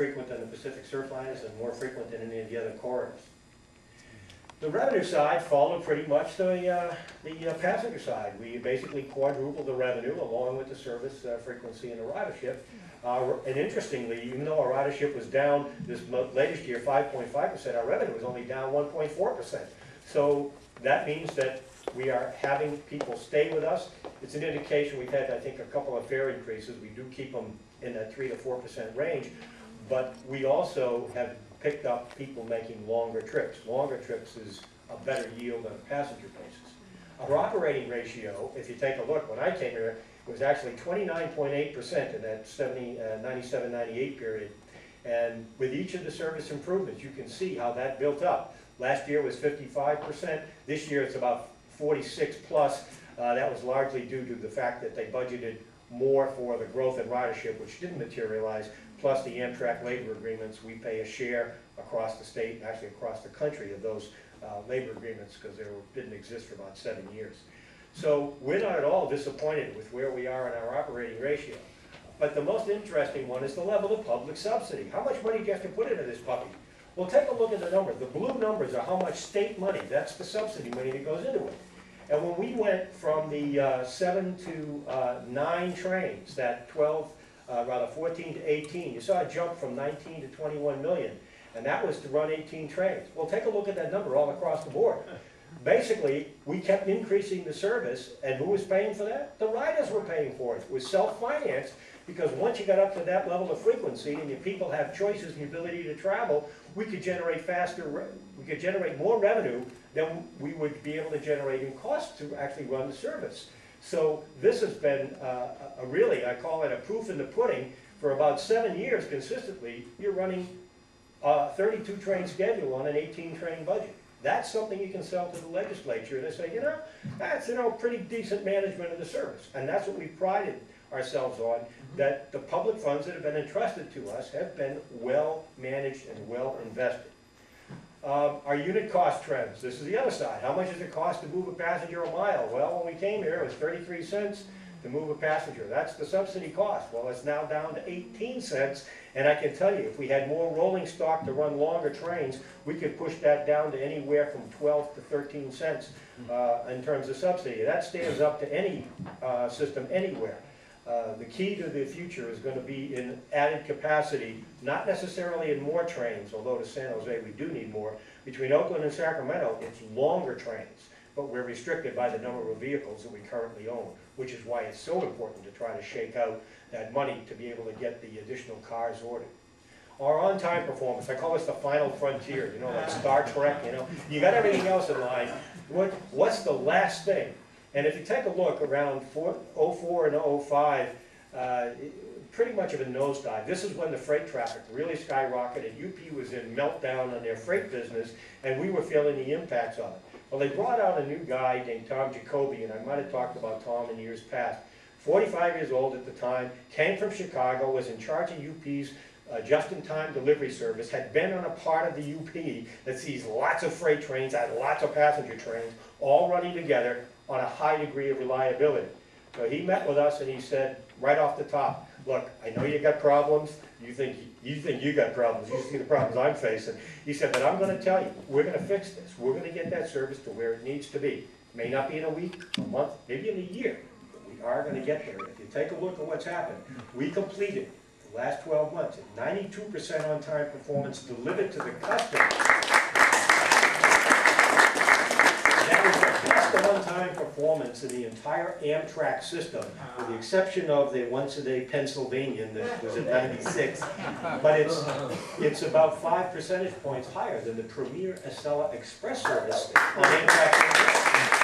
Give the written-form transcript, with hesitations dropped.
frequent than the Pacific Surfliners and more frequent than any of the other corridors. The revenue side followed pretty much the passenger side. We basically quadrupled the revenue along with the service frequency and the ridership. And interestingly, even though our ridership was down this latest year 5.5%, our revenue was only down 1.4%. So that means that we are having people stay with us. It's an indication. We've had, I think, a couple of fare increases. We do keep them in that 3 to 4% range, but we also have picked up people making longer trips. Longer trips is a better yield on a passenger basis. Our operating ratio, if you take a look, when I came here, it was actually 29.8% in that 97, 98 period. And with each of the service improvements, you can see how that built up. Last year was 55%. This year it's about 46 plus. That was largely due to the fact that they budgeted more for the growth in ridership, which didn't materialize, plus the Amtrak labor agreements. We pay a share across the state, and actually across the country, of those labor agreements because they didn't exist for about 7 years. So we're not at all disappointed with where we are in our operating ratio. But the most interesting one is the level of public subsidy. How much money do you have to put into this puppy? Well, take a look at the numbers. The blue numbers are how much state money, that's the subsidy money that goes into it. And when we went from the 7 to 9 trains, that 14 to 18, you saw a jump from 19 to 21 million. And that was to run 18 trains. Well, take a look at that number all across the board. Basically, we kept increasing the service, and who was paying for that? The riders were paying for it. It was self-financed, because once you got up to that level of frequency and your people have choices and the ability to travel, we could generate we could generate more revenue than we would be able to generate in cost to actually run the service. So this has been really, I call it a proof in the pudding. For about 7 years consistently, you're running a 32 train schedule on an 18 train budget. That's something you can sell to the legislature, and they say, that's pretty decent management of the service. And that's what we prided ourselves on, that the public funds that have been entrusted to us have been well managed and well invested. Our unit cost trends, this is the other side. How much does it cost to move a passenger a mile? Well, when we came here, it was 33 cents to move a passenger. That's the subsidy cost. Well, it's now down to 18 cents, and I can tell you, if we had more rolling stock to run longer trains, we could push that down to anywhere from 12 to 13 cents in terms of subsidy. That stands up to any system anywhere. The key to the future is going to be in added capacity, not necessarily in more trains, although to San Jose we do need more. Between Oakland and Sacramento, it's longer trains, but we're restricted by the number of vehicles that we currently own, which is why it's so important to try to shake out that money to be able to get the additional cars ordered. Our on-time performance, I call this the final frontier, like Star Trek, you got everything else in line. What's the last thing? And if you take a look around 04 and 05, pretty much of a nosedive. This is when the freight traffic really skyrocketed. UP was in meltdown on their freight business, and we were feeling the impacts of it. Well, they brought out a new guy named Tom Jacoby, and I might have talked about Tom in years past. 45 years old at the time, came from Chicago, was in charge of UP's just-in-time delivery service, had been on a part of the UP that sees lots of freight trains and lots of passenger trains, all running together on a high degree of reliability. So he met with us and he said, right off the top, look, I know you got problems, you think you got problems, you see the problems I'm facing. He said, but I'm going to tell you, we're going to fix this. We're going to get that service to where it needs to be. It may not be in a week, a month, maybe in a year, but we are going to get there. If you take a look at what's happened, we completed the last 12 months at 92% on-time performance delivered to the customer. On-time performance in the entire Amtrak system, with the exception of the once-a-day Pennsylvanian that was at 96, but it's about 5 percentage points higher than the premier Acela Express service on Amtrak.